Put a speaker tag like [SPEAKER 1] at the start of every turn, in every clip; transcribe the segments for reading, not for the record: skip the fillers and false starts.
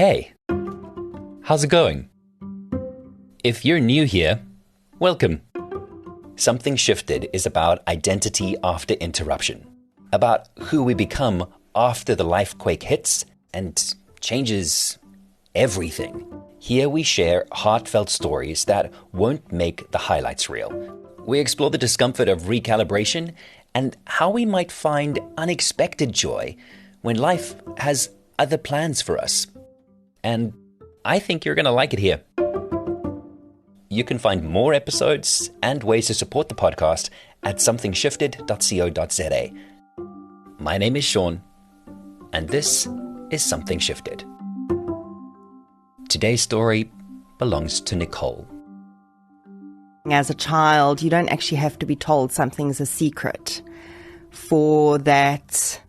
[SPEAKER 1] Hey, how's it going? If you're new here, welcome. Something Shifted is about identity after interruption, about who we become after the life quake hits and changes everything. Here we share heartfelt stories that won't make the highlights reel. We explore the discomfort of recalibration and how we might find unexpected joy when life has other plans for us. And I think you're going to like it here. You can find more episodes and ways to support the podcast at somethingshifted.co.za. My name is Sean, and this is Something Shifted. Today's story belongs to Nicole.
[SPEAKER 2] As a child, you don't actually have to be told something's a secret for that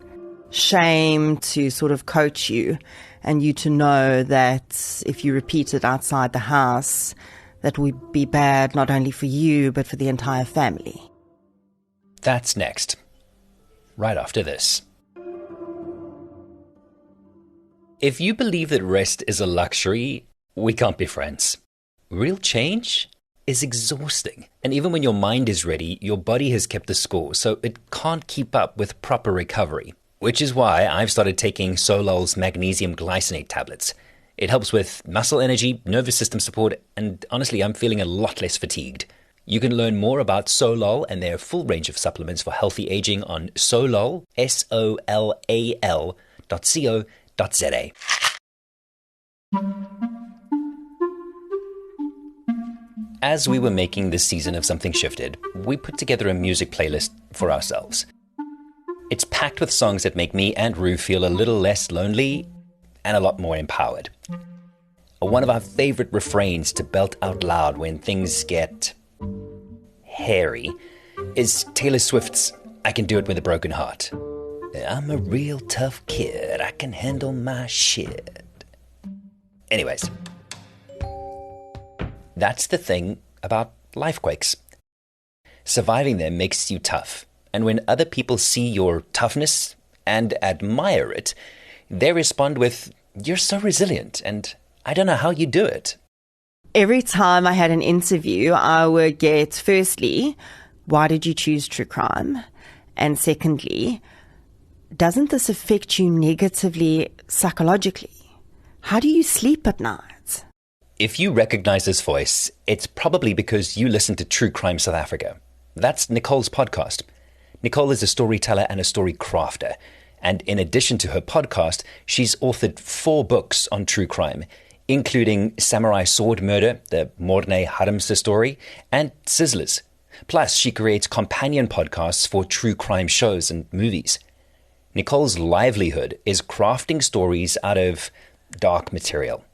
[SPEAKER 2] shame to sort of coach you and you to know that if you repeat it outside the house, that would be bad not only for you, but for the entire family.
[SPEAKER 1] That's next, right after this. If you believe that rest is a luxury, we can't be friends. Real change is exhausting. And even when your mind is ready, your body has kept the score, so it can't keep up with proper recovery. Which is why I've started taking Solol's magnesium glycinate tablets. It helps with muscle energy, nervous system support, and honestly, I'm feeling a lot less fatigued. You can learn more about Solol and their full range of supplements for healthy aging on Solol, solal.co.za. As we were making this season of Something Shifted, we put together a music playlist for ourselves. It's packed with songs that make me and Rue feel a little less lonely and a lot more empowered. One of our favorite refrains to belt out loud when things get hairy is Taylor Swift's I Can Do It With a Broken Heart. I'm a real tough kid, I can handle my shit. Anyways, that's the thing about life quakes. Surviving them makes you tough. And when other people see your toughness and admire it, they respond with, "You're so resilient, and I don't know how you do it."
[SPEAKER 2] Every time I had an interview, I would get, firstly, why did you choose true crime? And secondly, doesn't this affect you negatively psychologically? How do you sleep at night?
[SPEAKER 1] If you recognize this voice, it's probably because you listen to True Crime South Africa. That's Nicole's podcast. Nicole is a storyteller and a story crafter. And in addition to her podcast, she's authored 4 books on true crime, including Samurai Sword Murder, the Morne Harmse story, and Sizzlers. Plus, she creates companion podcasts for true crime shows and movies. Nicole's livelihood is crafting stories out of dark material.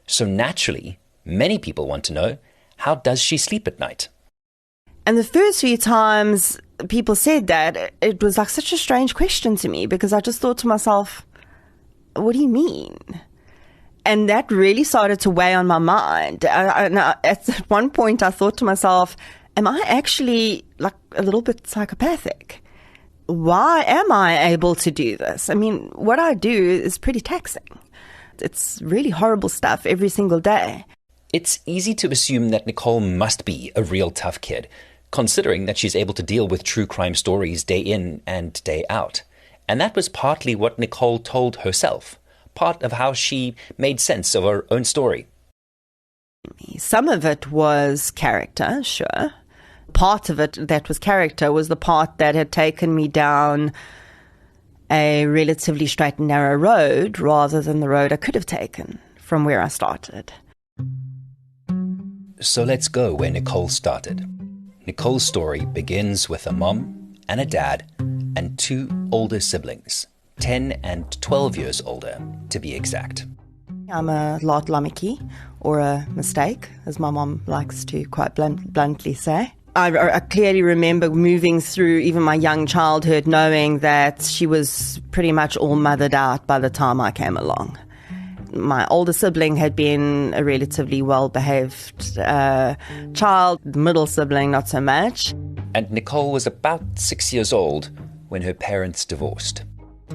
[SPEAKER 1] So naturally, many people want to know, how does she sleep at night?
[SPEAKER 2] And the first few times people said that, it was like such a strange question to me, because I just thought to myself, what do you mean? And that really started to weigh on my mind. At one point I thought to myself, am I actually like a little bit psychopathic? Why am I able to do this? I mean, what I do is pretty taxing. It's really horrible stuff every single day.
[SPEAKER 1] It's easy to assume that Nicole must be a real tough kid, considering that she's able to deal with true crime stories day in and day out. And that was partly what Nicole told herself, part of how she made sense of her own story.
[SPEAKER 2] Some of it was character, sure. Part of it that was character was the part that had taken me down a relatively straight and narrow road rather than the road I could have taken from where I started.
[SPEAKER 1] So let's go where Nicole started. Nicole's story begins with a mom and a dad and 2 older siblings, 10 and 12 years older, to be exact.
[SPEAKER 2] I'm a lot lamiki, or a mistake, as my mom likes to quite bluntly say. I clearly remember moving through even my young childhood knowing that she was pretty much all mothered out by the time I came along. My older sibling had been a relatively well-behaved child. The middle sibling, not so much.
[SPEAKER 1] And Nicole was about 6 years old when her parents divorced.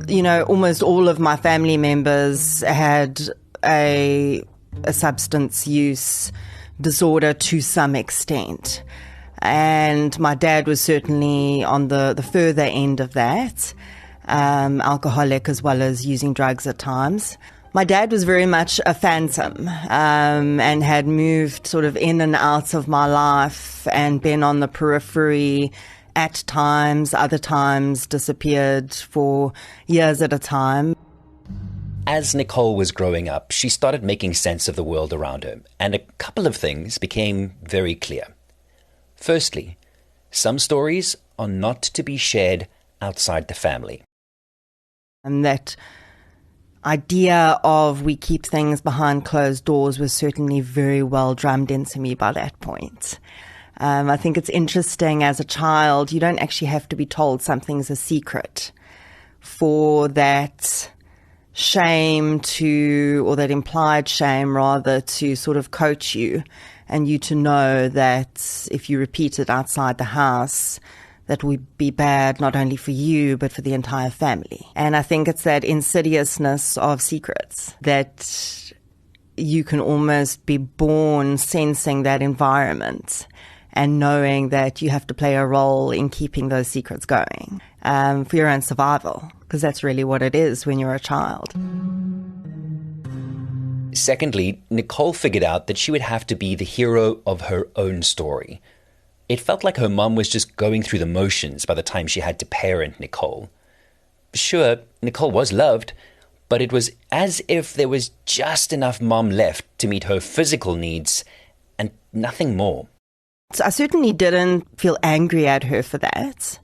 [SPEAKER 2] You know, almost all of my family members had a substance use disorder to some extent. And my dad was certainly on the further end of that, alcoholic as well as using drugs at times. My dad was very much a phantom, and had moved sort of in and out of my life and been on the periphery at times, other times disappeared for years at a time.
[SPEAKER 1] As Nicole was growing up, she started making sense of the world around her, and a couple of things became very clear. Firstly, some stories are not to be shared outside the family.
[SPEAKER 2] And that idea of we keep things behind closed doors was certainly very well drummed into me by that point. I think it's interesting, as a child, you don't actually have to be told something's a secret for that shame to, or that implied shame rather, to sort of coach you and you to know that if you repeat it outside the house, that would be bad not only for you but for the entire family. And I think it's that insidiousness of secrets that you can almost be born sensing that environment and knowing that you have to play a role in keeping those secrets going, for your own survival, because that's really what it is when you're a child.
[SPEAKER 1] Secondly, Nicole figured out that she would have to be the hero of her own story. It felt like her mum was just going through the motions by the time she had to parent Nicole. Sure, Nicole was loved, but it was as if there was just enough mum left to meet her physical needs and nothing more.
[SPEAKER 2] So I certainly didn't feel angry at her for that.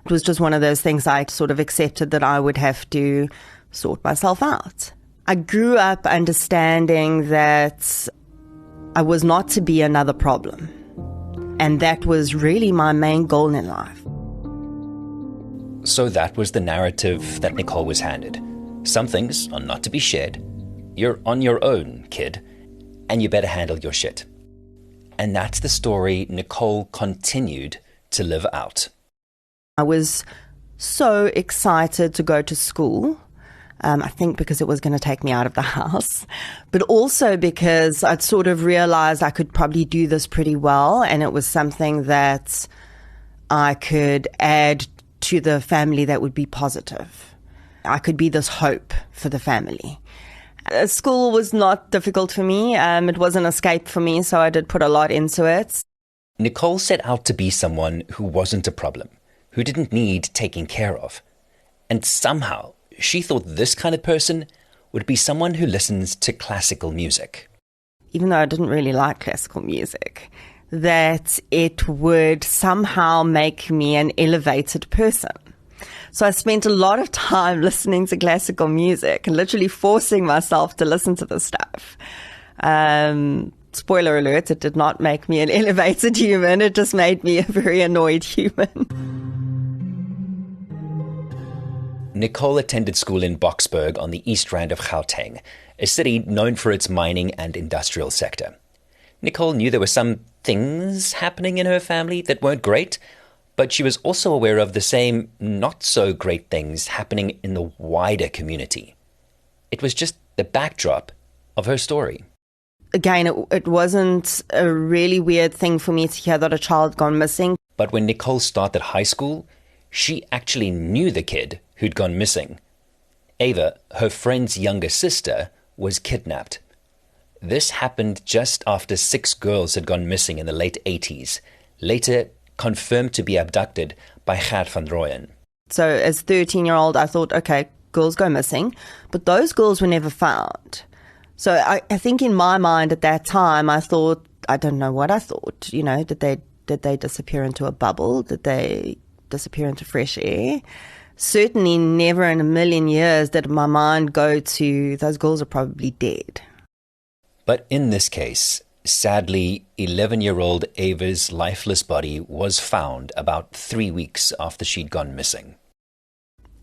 [SPEAKER 2] It was just one of those things I sort of accepted that I would have to sort myself out. I grew up understanding that I was not to be another problem. And that was really my main goal in life.
[SPEAKER 1] So that was the narrative that Nicole was handed. Some things are not to be shared. You're on your own, kid, and you better handle your shit. And that's the story Nicole continued to live out.
[SPEAKER 2] I was so excited to go to school. I think because it was going to take me out of the house, but also because I'd sort of realized I could probably do this pretty well, and it was something that I could add to the family that would be positive. I could be this hope for the family. School was not difficult for me. It was an escape for me, so I did put a lot into it.
[SPEAKER 1] Nicole set out to be someone who wasn't a problem, who didn't need taking care of. And somehow, she thought this kind of person would be someone who listens to classical music.
[SPEAKER 2] Even though I didn't really like classical music, that it would somehow make me an elevated person. So I spent a lot of time listening to classical music and literally forcing myself to listen to this stuff. Spoiler alert, it did not make me an elevated human. It just made me a very annoyed human.
[SPEAKER 1] Nicole attended school in Boksburg on the East Rand of Gauteng, a city known for its mining and industrial sector. Nicole knew there were some things happening in her family that weren't great, but she was also aware of the same not-so-great things happening in the wider community. It was just the backdrop of her story.
[SPEAKER 2] Again, it wasn't a really weird thing for me to hear that a child had gone missing.
[SPEAKER 1] But when Nicole started high school, she actually knew the kid who'd gone missing. Ava, her friend's younger sister, was kidnapped. This happened just after 6 girls had gone missing in the late 80s, later confirmed to be abducted by Gert van Rooyen.
[SPEAKER 2] So as a 13-year-old, I thought, okay, girls go missing, but those girls were never found. So I think in my mind at that time, I thought, I don't know what I thought, did they disappear into a bubble? Did they disappear into fresh air? Certainly never in a million years did my mind go to, those girls are probably dead.
[SPEAKER 1] But in this case, sadly, 11-year-old Ava's lifeless body was found about 3 weeks after she'd gone missing.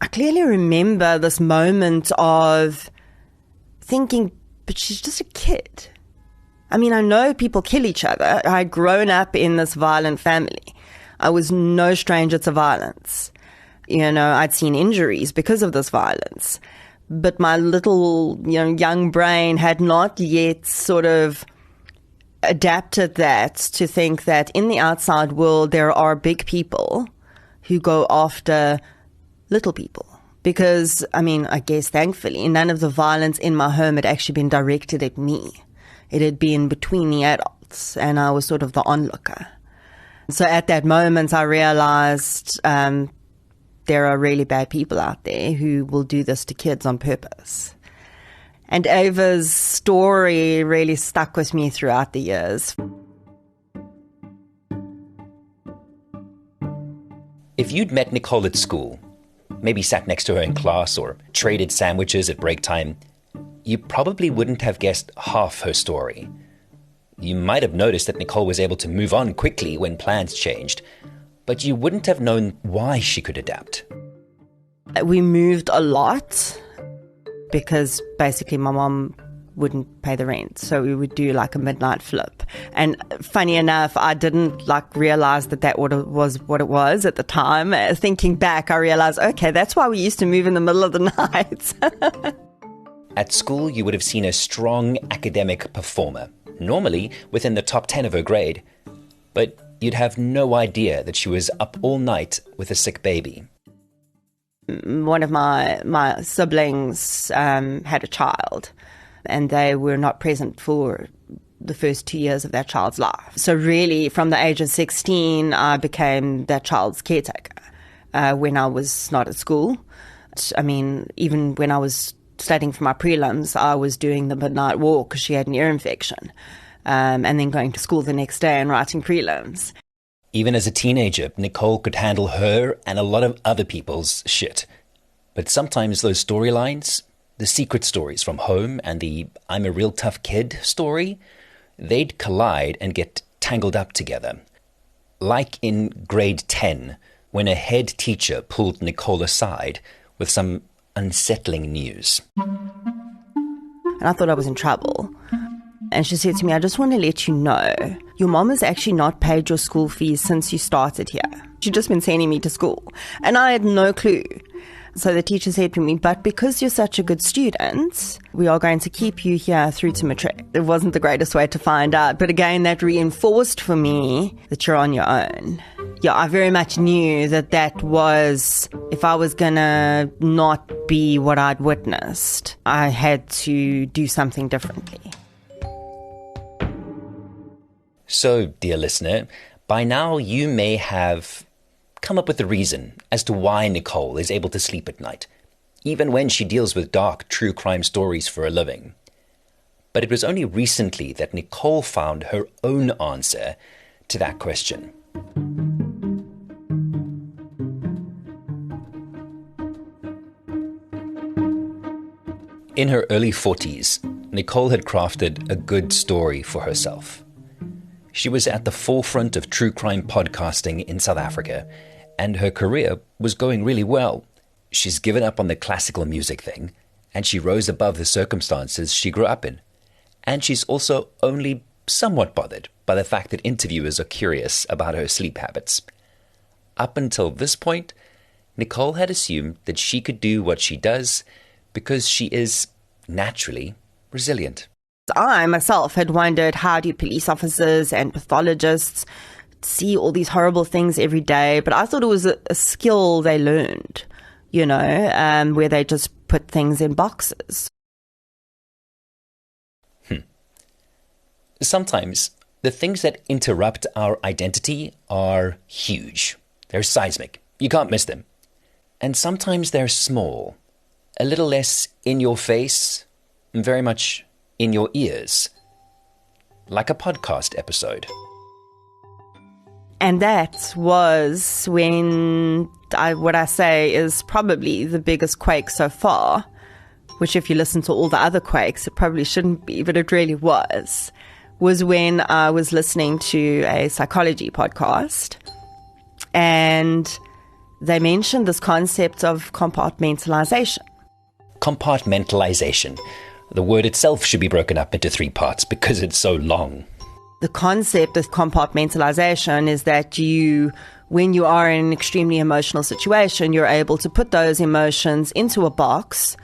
[SPEAKER 2] I clearly remember this moment of thinking, but she's just a kid. I mean, I know people kill each other. I'd grown up in this violent family. I was no stranger to violence. I'd seen injuries because of this violence. but my little, young brain had not yet sort of adapted that to think that in the outside world there are big people who go after little people. Because, I guess thankfully, none of the violence in my home had actually been directed at me. It had been between the adults, and I was sort of the onlooker. So at that moment, I realized there are really bad people out there who will do this to kids on purpose. And Ava's story really stuck with me throughout the years.
[SPEAKER 1] If you'd met Nicole at school, maybe sat next to her in class or traded sandwiches at break time, you probably wouldn't have guessed half her story. You might have noticed that Nicole was able to move on quickly when plans changed, but you wouldn't have known why she could adapt.
[SPEAKER 2] We moved a lot because basically my mom wouldn't pay the rent, so we would do like a midnight flip. And funny enough, I didn't realize that was what it was at the time. Thinking back, I realized, okay, that's why we used to move in the middle of the night.
[SPEAKER 1] At school, you would have seen a strong academic performer, normally within the top 10 of her grade, but you'd have no idea that she was up all night with a sick baby.
[SPEAKER 2] One of my siblings had a child, and they were not present for the first 2 years of that child's life. So really, from the age of 16, I became that child's caretaker when I was not at school. Even when I was studying for my prelims, I was doing the midnight walk because she had an ear infection, and then going to school the next day and writing prelims.
[SPEAKER 1] Even as a teenager, Nicole could handle her and a lot of other people's shit. But sometimes those storylines, the secret stories from home and the I'm a real tough kid story, they'd collide and get tangled up together. Like in grade 10, when a head teacher pulled Nicole aside with some unsettling news.
[SPEAKER 2] And I thought I was in trouble. And she said to me, I just want to let you know, your mom has actually not paid your school fees since you started here. She'd just been sending me to school. And I had no clue. So the teacher said to me, but because you're such a good student, we are going to keep you here through to matric. It wasn't the greatest way to find out. But again, that reinforced for me that you're on your own. Yeah, I very much knew that was, if I was going to not be what I'd witnessed, I had to do something differently.
[SPEAKER 1] So, dear listener, by now you may have come up with a reason as to why Nicole is able to sleep at night, even when she deals with dark true crime stories for a living. But it was only recently that Nicole found her own answer to that question. In her early 40s, Nicole had crafted a good story for herself. She was at the forefront of true crime podcasting in South Africa, and her career was going really well. She's given up on the classical music thing, and she rose above the circumstances she grew up in. And she's also only somewhat bothered by the fact that interviewers are curious about her sleep habits. Up until this point, Nicole had assumed that she could do what she does because she is naturally resilient.
[SPEAKER 2] I myself had wondered, how do police officers and pathologists see all these horrible things every day? But I thought it was a skill they learned, where they just put things in boxes.
[SPEAKER 1] Sometimes the things that interrupt our identity are huge. They're seismic. You can't miss them. And sometimes they're small, a little less in your face, and very much in your ears, like a podcast episode.
[SPEAKER 2] And that was when what I say is probably the biggest quake so far, which if you listen to all the other quakes, it probably shouldn't be, but it really was when I was listening to a psychology podcast, and they mentioned this concept of compartmentalization.
[SPEAKER 1] Compartmentalization. The word itself should be broken up into 3 parts because it's so long.
[SPEAKER 2] The concept of compartmentalization is that when you are in an extremely emotional situation, you're able to put those emotions into a box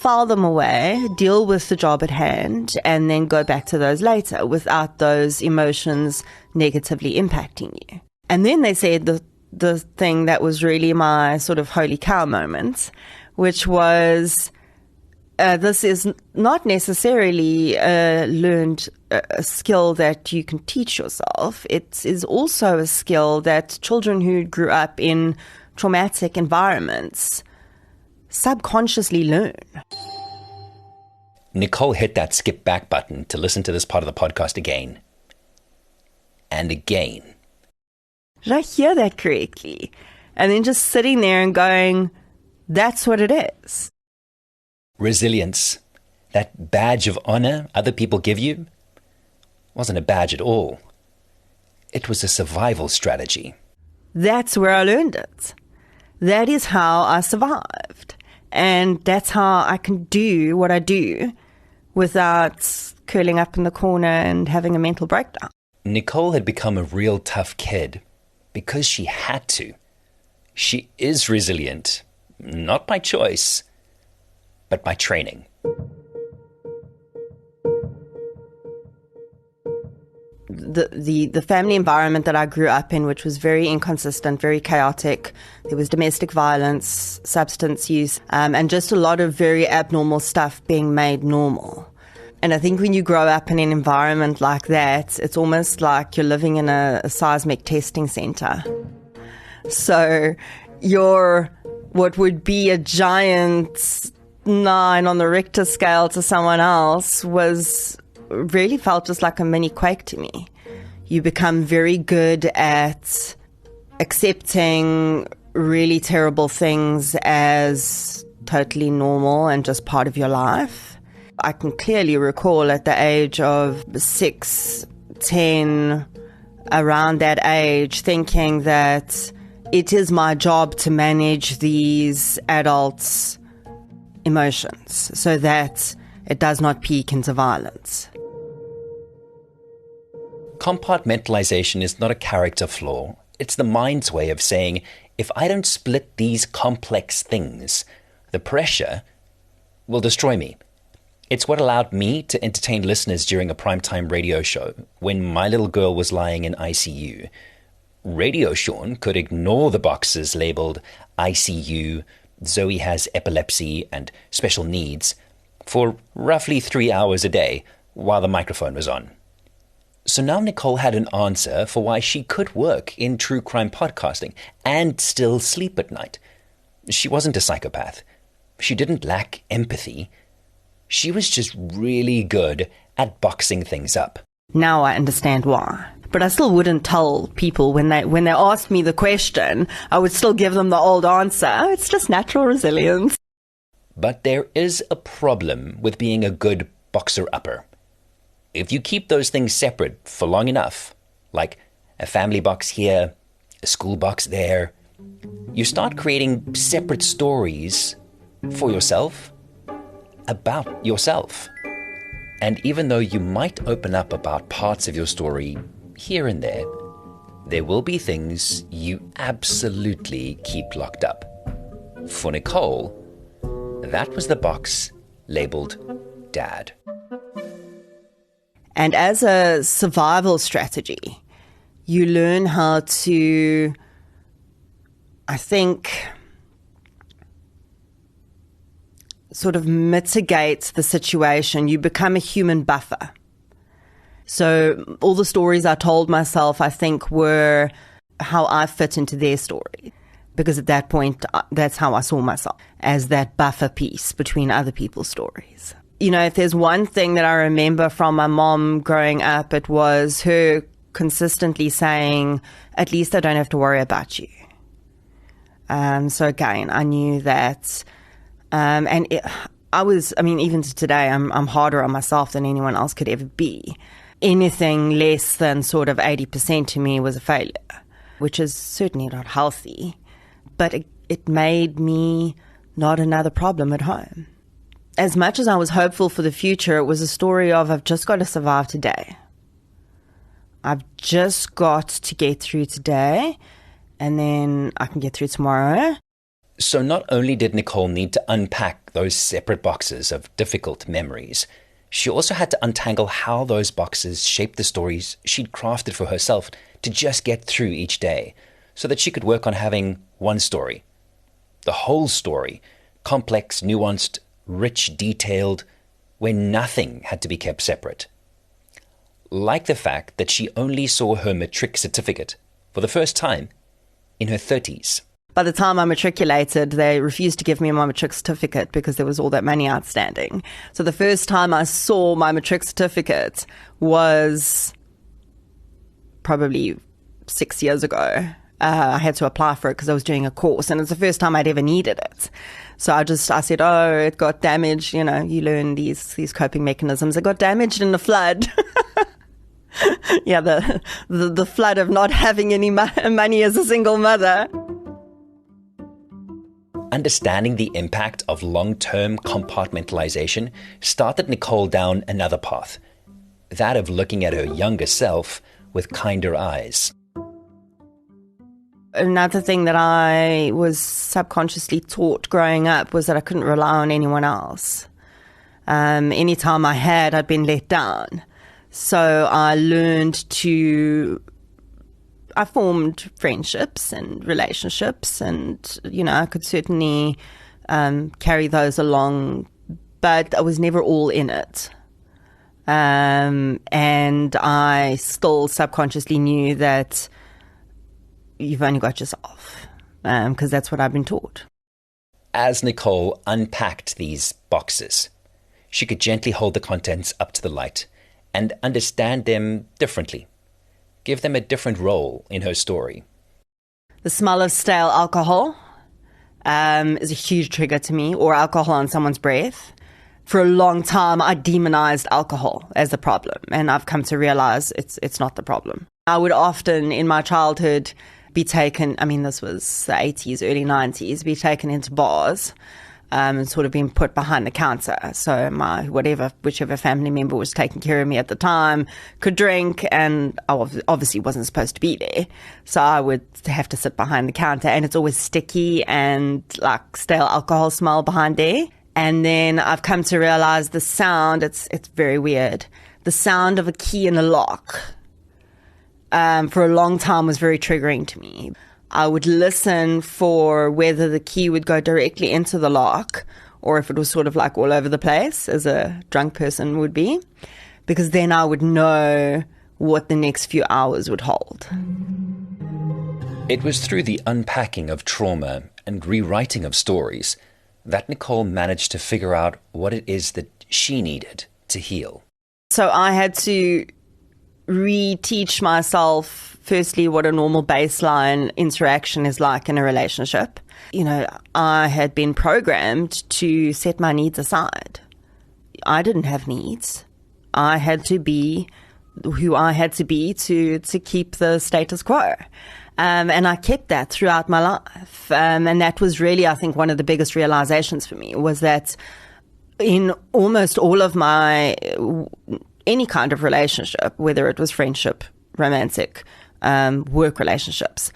[SPEAKER 2] file them away, deal with the job at hand, and then go back to those later without those emotions negatively impacting you. And then they said the thing that was really my sort of holy cow moment, which was, this is not necessarily a learned skill that you can teach yourself. It is also a skill that children who grew up in traumatic environments subconsciously learn.
[SPEAKER 1] Nicole hit that skip back button to listen to this part of the podcast again and again.
[SPEAKER 2] Did I hear that correctly? And then just sitting there and going, that's what it is.
[SPEAKER 1] Resilience, that badge of honor other people give you, wasn't a badge at all. It was a survival strategy.
[SPEAKER 2] That's where I learned it. That is how I survived. And that's how I can do what I do without curling up in the corner and having a mental breakdown.
[SPEAKER 1] Nicole had become a real tough kid because she had to. She is resilient, not by choice, but by training.
[SPEAKER 2] The family environment that I grew up in, which was very inconsistent, very chaotic. There was domestic violence, substance use, and just a lot of very abnormal stuff being made normal. And I think when you grow up in an environment like that, it's almost like you're living in a seismic testing center. So you're what would be a giant 9 on the Richter scale to someone else really felt just like a mini quake to me. You become very good at accepting really terrible things as totally normal and just part of your life. I can clearly recall at the age of 6, 10, around that age, thinking that it is my job to manage these adults' emotions so that it does not peak into violence.
[SPEAKER 1] Compartmentalization is not a character flaw. It's the mind's way of saying, if I don't split these complex things, the pressure will destroy me. It's what allowed me to entertain listeners during a primetime radio show when my little girl was lying in ICU. Radio Sean could ignore the boxes labeled ICU, Zoe has epilepsy and special needs for roughly 3 hours a day while the microphone was on. So now Nicole had an answer for why she could work in true crime podcasting and still sleep at night. She wasn't a psychopath. She didn't lack empathy. She was just really good at boxing things up.
[SPEAKER 2] Now I understand why. But I still wouldn't tell people when they asked me the question, I would still give them the old answer. It's just natural resilience.
[SPEAKER 1] But there is a problem with being a good boxer-upper. If you keep those things separate for long enough, like a family box here, a school box there, you start creating separate stories for yourself, about yourself. And even though you might open up about parts of your story here and there will be things you absolutely keep locked up. For Nicole, that was the box labeled Dad.
[SPEAKER 2] And as a survival strategy, you learn how to, I think, sort of mitigate the situation. You become a human buffer. So all the stories I told myself, I think, were how I fit into their story. Because at that point, that's how I saw myself, as that buffer piece between other people's stories. You know, if there's one thing that I remember from my mom growing up, it was her consistently saying, at least I don't have to worry about you. So again, I knew that. Even to today, I'm harder on myself than anyone else could ever be. Anything less than sort of 80% to me was a failure, which is certainly not healthy. But it made me not another problem at home. As much as I was hopeful for the future, it was a story of I've just got to survive today. I've just got to get through today, and then I can get through tomorrow.
[SPEAKER 1] So not only did Nicole need to unpack those separate boxes of difficult memories, she also had to untangle how those boxes shaped the stories she'd crafted for herself to just get through each day, so that she could work on having one story. The whole story, complex, nuanced, rich, detailed, where nothing had to be kept separate. Like the fact that she only saw her matric certificate for the first time in her 30s.
[SPEAKER 2] By the time I matriculated, they refused to give me my matric certificate because there was all that money outstanding. So the first time I saw my matric certificate was probably 6 years ago. I had to apply for it because I was doing a course, and it's the first time I'd ever needed it. So I said, oh, it got damaged. You know, you learn these coping mechanisms. It got damaged in the flood. Yeah, the flood of not having any money as a single mother.
[SPEAKER 1] Understanding the impact of long-term compartmentalization started Nicole down another path, that of looking at her younger self with kinder eyes.
[SPEAKER 2] Another thing that I was subconsciously taught growing up was that I couldn't rely on anyone else. Anytime I'd been let down. So I formed friendships and relationships, and, you know, I could certainly carry those along, but I was never all in it. And I still subconsciously knew that you've only got yourself, because that's what I've been taught.
[SPEAKER 1] As Nicole unpacked these boxes, she could gently hold the contents up to the light and understand them differently, give them a different role in her story.
[SPEAKER 2] The smell of stale alcohol is a huge trigger to me, or alcohol on someone's breath. For a long time, I demonized alcohol as the problem, and I've come to realize it's not the problem. I would often, in my childhood, be taken, this was the 80s, early 90s, be taken into bars and sort of being put behind the counter. So whichever family member was taking care of me at the time could drink, and I obviously wasn't supposed to be there. So I would have to sit behind the counter, and it's always sticky and like stale alcohol smell behind there. And then I've come to realize the sound, it's very weird. The sound of a key in a lock for a long time was very triggering to me. I would listen for whether the key would go directly into the lock or if it was sort of like all over the place, as a drunk person would be, because then I would know what the next few hours would hold.
[SPEAKER 1] It was through the unpacking of trauma and rewriting of stories that Nicole managed to figure out what it is that she needed to heal.
[SPEAKER 2] So I had to reteach myself, firstly, what a normal baseline interaction is like in a relationship. You know, I had been programmed to set my needs aside. I didn't have needs. I had to be who I had to be to keep the status quo. And I kept that throughout my life. And that was really, I think, one of the biggest realizations for me, was that in almost all of my any kind of relationship, whether it was friendship, romantic, work relationships,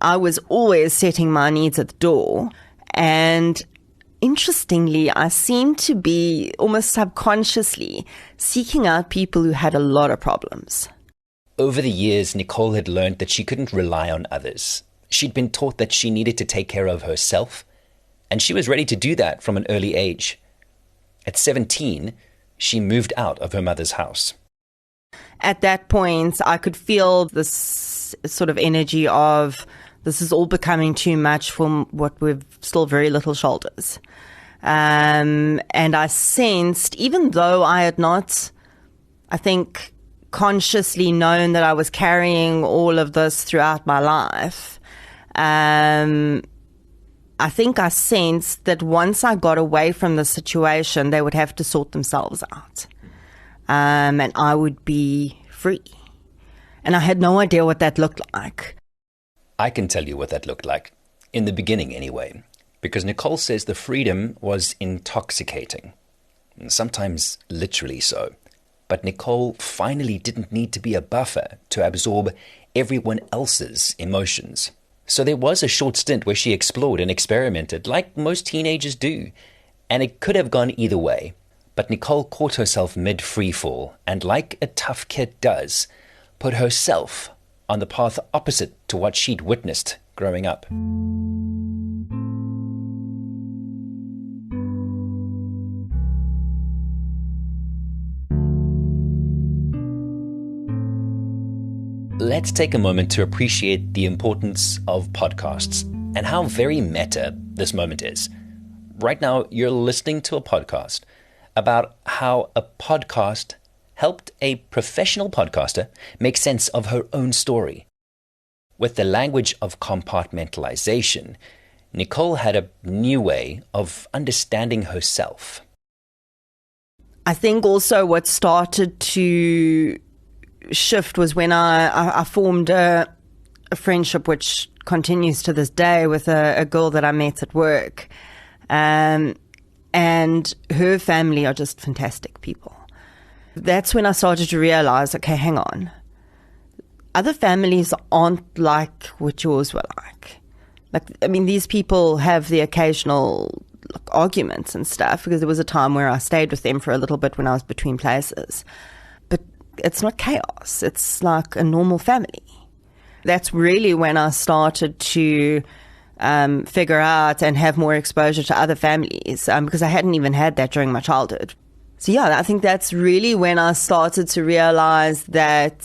[SPEAKER 2] I was always setting my needs at the door. And interestingly, I seemed to be almost subconsciously seeking out people who had a lot of problems.
[SPEAKER 1] Over the years, Nicole had learned that she couldn't rely on others. She'd been taught that she needed to take care of herself, and she was ready to do that from an early age. At 17, she moved out of her mother's house.
[SPEAKER 2] At that point, I could feel this sort of energy of, this is all becoming too much for what we've still very little shoulders. And I sensed, even though I had not, I think, consciously known that I was carrying all of this throughout my life, I think I sensed that once I got away from the situation, they would have to sort themselves out. And I would be free. And I had no idea what that looked like.
[SPEAKER 1] I can tell you what that looked like, in the beginning anyway, because Nicole says the freedom was intoxicating, and sometimes literally so. But Nicole finally didn't need to be a buffer to absorb everyone else's emotions. So there was a short stint where she explored and experimented, like most teenagers do, and it could have gone either way. But Nicole caught herself mid-free fall and, like a tough kid does, put herself on the path opposite to what she'd witnessed growing up. Let's take a moment to appreciate the importance of podcasts and how very meta this moment is. Right now, you're listening to a podcast about how a podcast helped a professional podcaster make sense of her own story. With the language of compartmentalization, Nicole had a new way of understanding herself.
[SPEAKER 2] I think also what started to shift was when I formed a friendship which continues to this day with a girl that I met at work. And her family are just fantastic people. That's when I started to realize, okay, hang on. Other families aren't like what yours were like. These people have the occasional arguments and stuff, because there was a time where I stayed with them for a little bit when I was between places. But it's not chaos. It's like a normal family. That's really when I started to figure out and have more exposure to other families, because I hadn't even had that during my childhood. So yeah, I think that's really when I started to realize that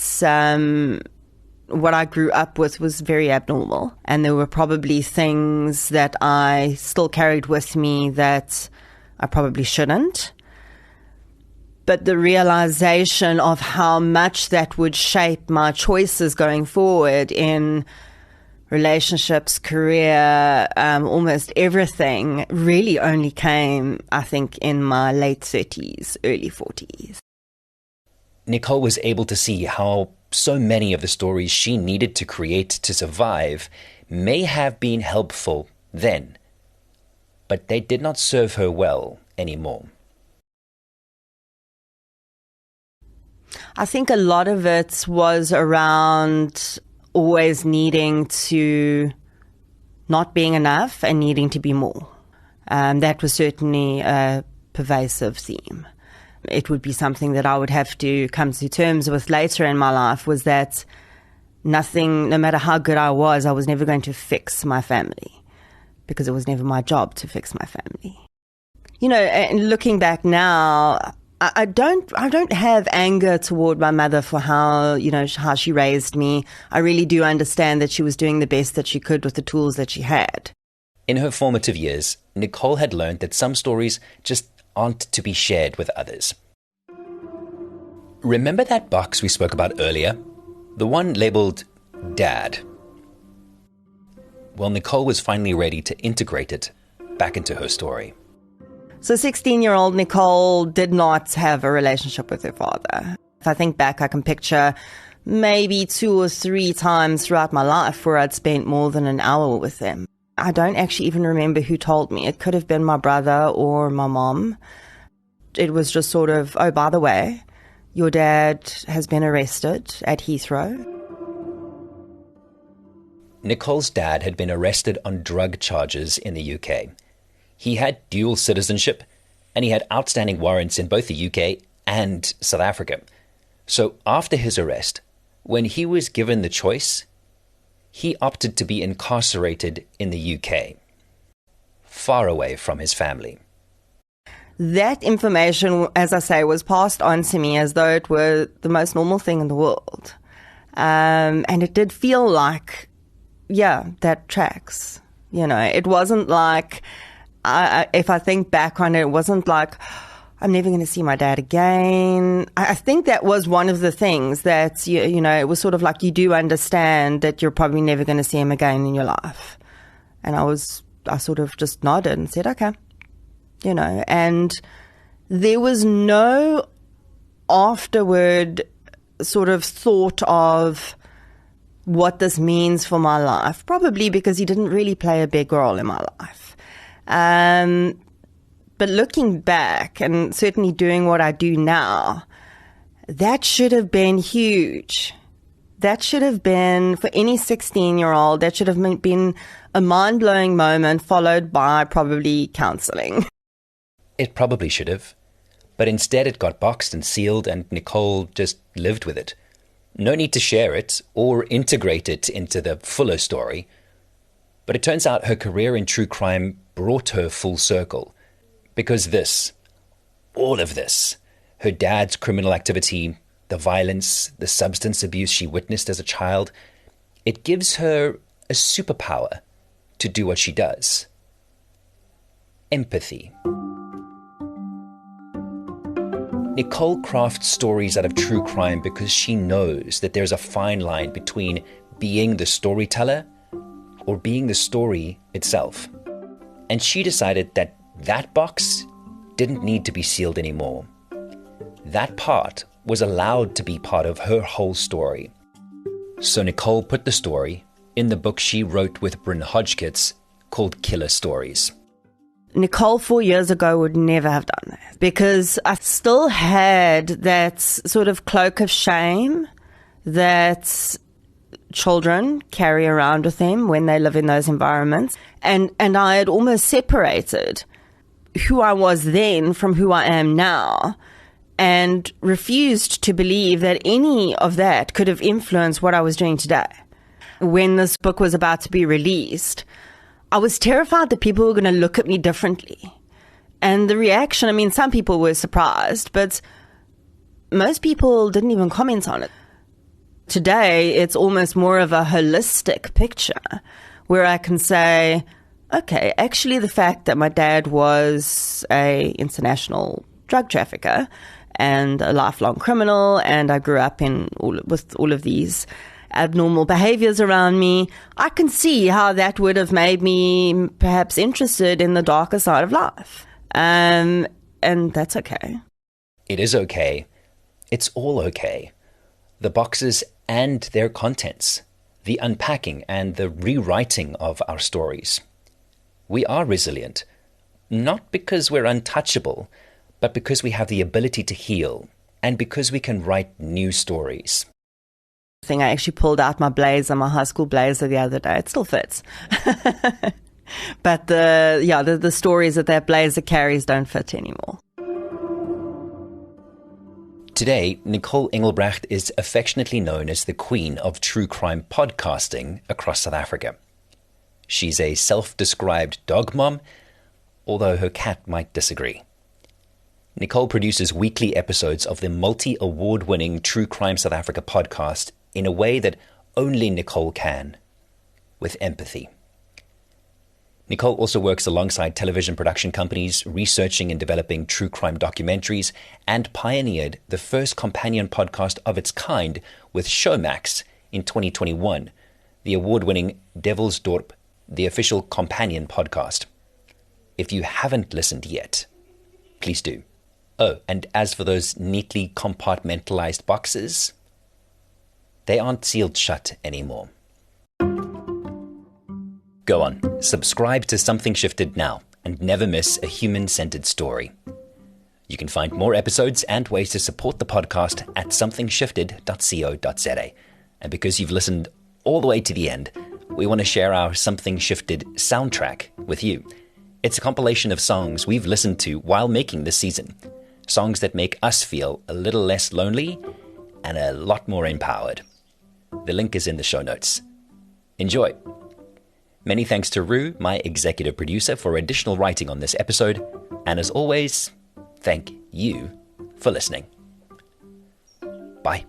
[SPEAKER 2] what I grew up with was very abnormal, and there were probably things that I still carried with me that I probably shouldn't. But the realization of how much that would shape my choices going forward in relationships, career, almost everything really only came, I think, in my late 30s, early 40s.
[SPEAKER 1] Nicole was able to see how so many of the stories she needed to create to survive may have been helpful then, but they did not serve her well anymore.
[SPEAKER 2] I think a lot of it was around always needing to not being enough and needing to be more. That was certainly a pervasive theme. It would be something that I would have to come to terms with later in my life, was that nothing, no matter how good I was never going to fix my family, because it was never my job to fix my family. You know, and looking back now, I don't have anger toward my mother for how she raised me. I really do understand that she was doing the best that she could with the tools that she had.
[SPEAKER 1] In her formative years, Nicole had learned that some stories just aren't to be shared with others. Remember that box we spoke about earlier? The one labeled Dad? Well, Nicole was finally ready to integrate it back into her story.
[SPEAKER 2] So 16-year-old Nicole did not have a relationship with her father. If I think back, I can picture maybe 2 or 3 times throughout my life where I'd spent more than an hour with him. I don't actually even remember who told me. It could have been my brother or my mom. It was just sort of, oh, by the way, your dad has been arrested at Heathrow.
[SPEAKER 1] Nicole's dad had been arrested on drug charges in the UK. He had dual citizenship, and he had outstanding warrants in both the UK and South Africa. So after his arrest, when he was given the choice, he opted to be incarcerated in the UK, far away from his family.
[SPEAKER 2] That information, as I say, was passed on to me as though it were the most normal thing in the world. And it did feel like, yeah, that tracks. You know, it wasn't like, if I think back on it, it wasn't like, I'm never going to see my dad again. I think that was one of the things that, you know, it was sort of like, you do understand that you're probably never going to see him again in your life. And I sort of just nodded and said, okay, you know, and there was no afterward sort of thought of what this means for my life, probably because he didn't really play a big role in my life. But looking back and certainly doing what I do now, that should have been huge That should have been, for any 16-year-old, that should have been a mind-blowing moment followed by probably counseling.
[SPEAKER 1] It probably should have. But instead it got boxed and sealed, and Nicole just lived with it. No need to share it or integrate it into the fuller story. But it turns out her career in true crime brought her full circle. Because this, all of this, her dad's criminal activity, the violence, the substance abuse she witnessed as a child, it gives her a superpower to do what she does. Empathy. Nicole crafts stories out of true crime because she knows that there's a fine line between being the storyteller or being the story itself. And she decided that that box didn't need to be sealed anymore. That part was allowed to be part of her whole story. So Nicole put the story in the book she wrote with Bryn Hodgkins called Killer Stories.
[SPEAKER 2] Nicole 4 years ago would never have done that, because I still had that sort of cloak of shame that children carry around with them when they live in those environments. And I had almost separated who I was then from who I am now, and refused to believe that any of that could have influenced what I was doing today. When this book was about to be released, I was terrified that people were going to look at me differently. And the reaction, I mean, some people were surprised, but most people didn't even comment on it. Today, it's almost more of a holistic picture where I can say, okay, actually the fact that my dad was a international drug trafficker and a lifelong criminal, and I grew up with all of these abnormal behaviors around me, I can see how that would have made me perhaps interested in the darker side of life. And that's okay.
[SPEAKER 1] It is okay. It's all okay. The boxes and their contents, the unpacking and the rewriting of our stories. We are resilient, not because we're untouchable, but because we have the ability to heal and because we can write new stories.
[SPEAKER 2] I actually pulled out my blazer, my high school blazer the other day. It still fits. But the stories that blazer carries don't fit anymore.
[SPEAKER 1] Today, Nicole Engelbrecht is affectionately known as the queen of true crime podcasting across South Africa. She's a self-described dog mom, although her cat might disagree. Nicole produces weekly episodes of the multi-award-winning True Crime South Africa podcast in a way that only Nicole can, with empathy. Nicole also works alongside television production companies, researching and developing true crime documentaries, and pioneered the first companion podcast of its kind with Showmax in 2021, the award-winning Devil's Dorp, the official companion podcast. If you haven't listened yet, please do. Oh, and as for those neatly compartmentalized boxes, they aren't sealed shut anymore. Go on, subscribe to Something Shifted now and never miss a human-centered story. You can find more episodes and ways to support the podcast at somethingshifted.co.za. And because you've listened all the way to the end, we want to share our Something Shifted soundtrack with you. It's a compilation of songs we've listened to while making this season. Songs that make us feel a little less lonely and a lot more empowered. The link is in the show notes. Enjoy. Many thanks to Rue, my executive producer, for additional writing on this episode. And as always, thank you for listening. Bye.